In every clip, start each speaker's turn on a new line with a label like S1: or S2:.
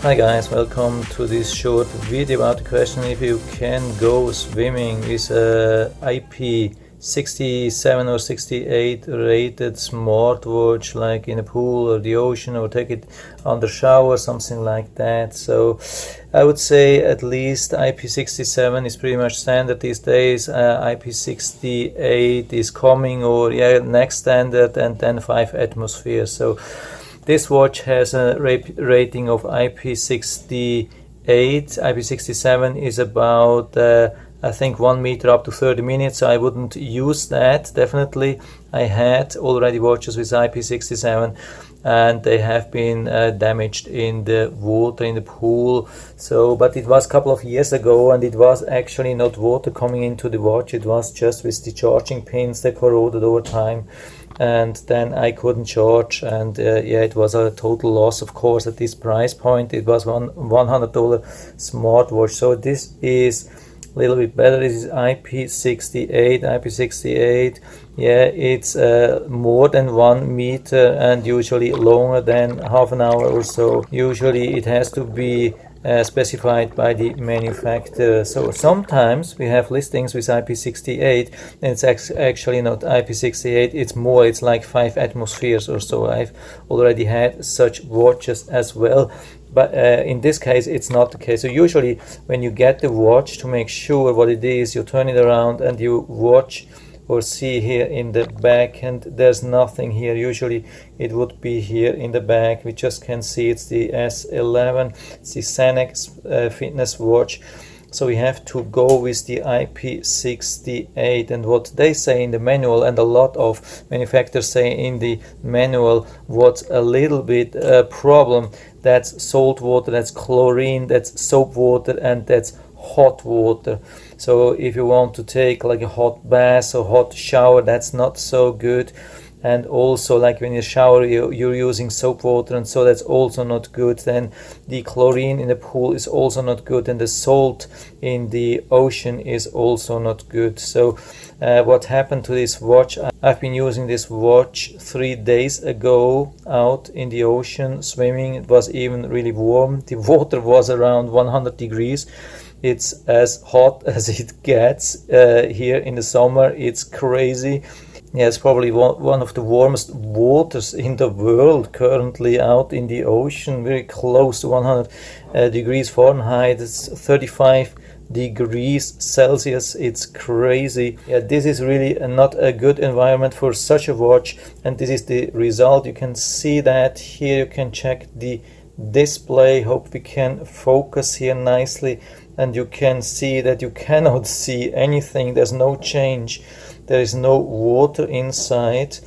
S1: Hi guys, welcome to this short video about the question if you can go swimming with a IP67 or 68 rated smartwatch, like in a pool or the ocean, or take it under shower, something like that. So I would say at least IP67 is pretty much standard these days. IP68 is coming, or next standard, and then 5 atmospheres. So this watch has a rating of IP68. IP67 is about I think 1 meter up to 30 minutes, so I wouldn't use that, definitely. I had already watches with IP67 and they have been damaged in the water, in the pool. So, but it was a couple of years ago, and it was actually not water coming into the watch, it was just with the charging pins that corroded over time, and then I couldn't charge, and it was a total loss, of course. At this price point it was $100 smartwatch. So this is a little bit better. This is IP68. IP68, it's more than 1 meter and usually longer than half an hour or so. Usually it has to be specified by the manufacturer. So sometimes we have listings with IP68 and it's actually not IP68, it's like 5 atmospheres or so. I've already had such watches as well, but in this case it's not the case. So usually when you get the watch, to make sure what it is, you turn it around and you watch or see here in the back, and there's nothing here. Usually it would be here in the back. We just can see it's the S11, it's the SANAG fitness watch. So we have to go with the IP68, and what they say in the manual, and a lot of manufacturers say in the manual, what's a little bit problem, that's salt water, that's chlorine, that's soap water, and that's hot water. So if you want to take like a hot bath or hot shower, that's not so good. And also, like when you shower, you're using soap water, and so that's also not good. Then the chlorine in the pool is also not good, and the salt in the ocean is also not good. So what happened to this watch? I've been using this watch 3 days ago out in the ocean swimming. It was even really warm. The water was around 100 degrees. It's as hot as it gets here in the summer. It's crazy. It's probably one of the warmest waters in the world currently out in the ocean, very close to 100 degrees Fahrenheit. It's 35 degrees Celsius. It's crazy. This is really not a good environment for such a watch, and this is the result. You can see that here. You can check the display. Hope we can focus here nicely, and you can see that you cannot see anything. There's no change. There is no water inside.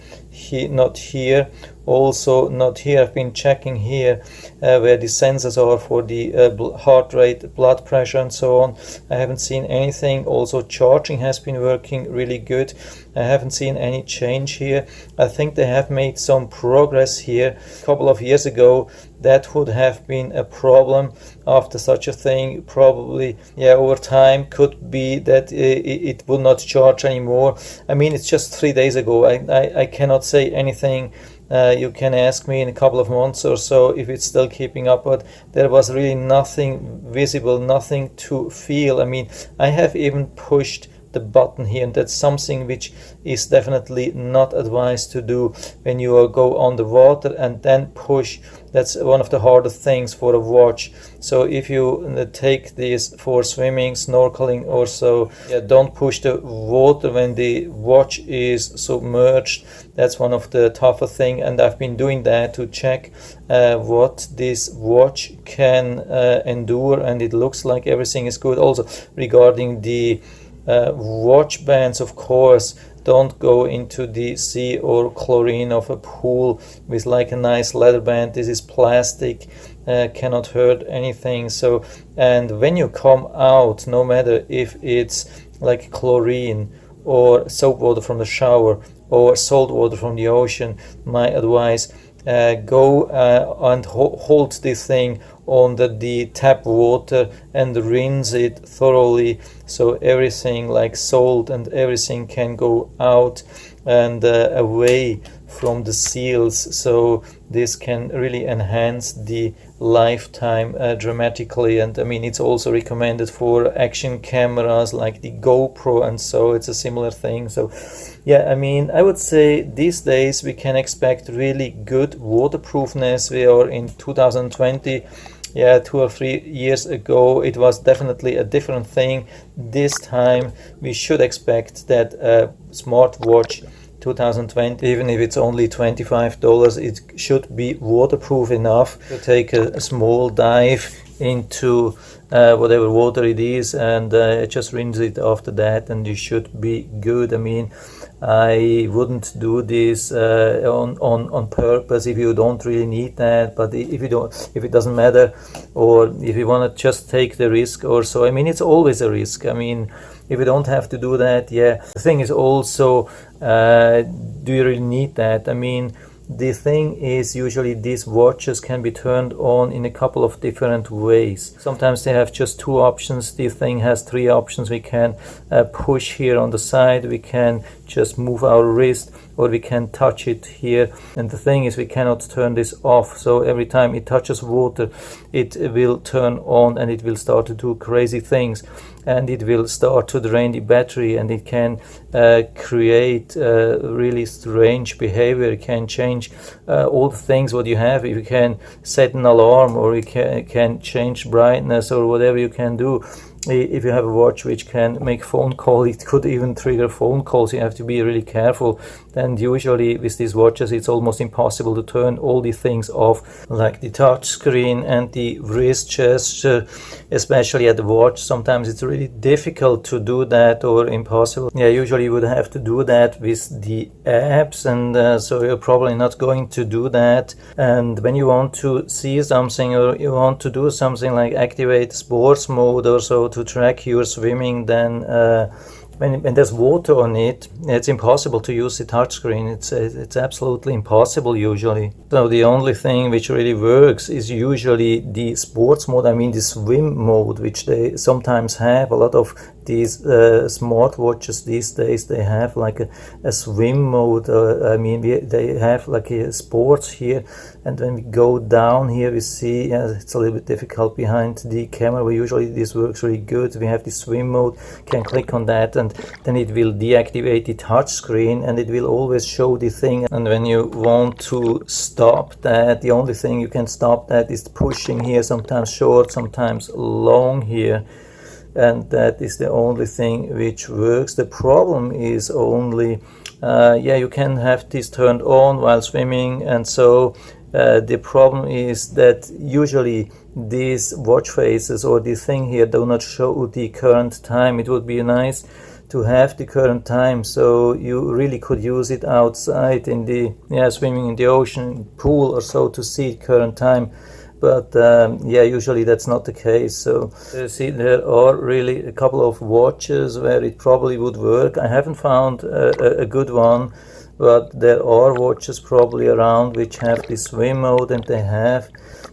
S1: Not here, also not here. I've been checking here where the sensors are for the heart rate, blood pressure, and so on. I haven't seen anything. Also charging has been working really good. I haven't seen any change here. I think they have made some progress here. A couple of years ago that would have been a problem. After such a thing, probably over time could be that it would not charge anymore. I mean, it's just 3 days ago. I cannot say anything. You can ask me in a couple of months or so if it's still keeping up, but there was really nothing visible, nothing to feel. I mean, I have even pushed the button here, and that's something which is definitely not advised to do when you go on the water and then push. That's one of the hardest things for a watch. So if you take this for swimming, snorkeling or so, don't push the water when the watch is submerged. That's one of the tougher thing, and I've been doing that to check what this watch can endure, and it looks like everything is good. Also regarding the watch bands, of course, don't go into the sea or chlorine of a pool with like a nice leather band. This is plastic, cannot hurt anything. So, and when you come out, no matter if it's like chlorine or soap water from the shower or salt water from the ocean, my advice, go and hold this thing under the tap water and rinse it thoroughly, so everything like salt and everything can go out and away from the seals. So this can really enhance the lifetime dramatically. And I mean, it's also recommended for action cameras like the GoPro, and so it's a similar thing. So yeah, I mean, I would say these days we can expect really good waterproofness. We are in 2020. Yeah, 2 or 3 years ago it was definitely a different thing. This time we should expect that smartwatch 2020, even if it's only $25, it should be waterproof enough to take a small dive into whatever water it is, and just rinse it after that, and you should be good. I mean, I wouldn't do this on purpose if you don't really need that, but if it doesn't matter, or if you want to just take the risk or so, I mean, it's always a risk. I mean, if you don't have to do that, yeah. The thing is also, do you really need that? I mean, the thing is, usually these watches can be turned on in a couple of different ways. Sometimes they have just 2 options. The thing has 3 options. We can push here on the side, we can just move our wrist, or we can touch it here. And the thing is, we cannot turn this off. So every time it touches water, it will turn on and it will start to do crazy things, and it will start to drain the battery, and it can create really strange behavior. It can change all the things what you have. You can set an alarm, or you can change brightness, or whatever you can do. If you have a watch which can make phone call, it could even trigger phone calls. You have to be really careful. And usually with these watches, it's almost impossible to turn all the things off, like the touch screen and the wrist gesture, especially at the watch. Sometimes it's really difficult to do that, or impossible. Yeah, usually you would have to do that with the apps, and so you're probably not going to do that. And when you want to see something, or you want to do something like activate sports mode or so to track your swimming, then when there's water on it, it's impossible to use the touchscreen. It's absolutely impossible usually. So the only thing which really works is usually the sports mode. I mean, the swim mode, which they sometimes have. A lot of these smartwatches these days, they have like a swim mode. I mean, they have like a sports here, and when we go down here, we see it's a little bit difficult behind the camera, but usually this works really good. We have the swim mode, can click on that, and then it will deactivate the touch screen, and it will always show the thing. And when you want to stop that, the only thing you can stop that is pushing here, sometimes short, sometimes long here. And that is the only thing which works. The problem is only, you can have this turned on while swimming, and so the problem is that usually these watch faces or the thing here do not show the current time. It would be nice to have the current time, so you really could use it outside in the swimming in the ocean, pool or so, to see current time. But usually that's not the case. So see, there are really a couple of watches where it probably would work. I haven't found a good one, but there are watches probably around which have the swim mode, and they have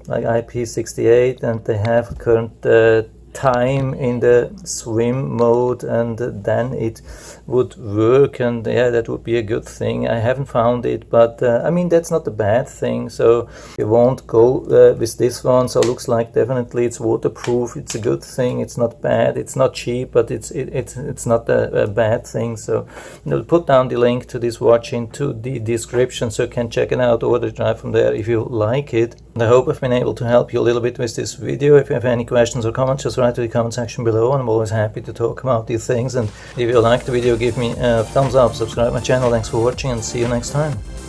S1: like IP68, and they have current time in the swim mode, and then it would work, and that would be a good thing. I haven't found it, but I mean, that's not a bad thing. So you won't go with this one. So it looks like definitely it's waterproof. It's a good thing. It's not bad. It's not cheap, but it's not a bad thing. So I'll put down the link to this watch into the description, so you can check it out, order it right from there if you like it. And I hope I've been able to help you a little bit with this video. If you have any questions or comments, just write to the comment section below, and I'm always happy to talk about these things. And if you liked the video, give me a thumbs up, subscribe my channel. Thanks for watching, and see you next time.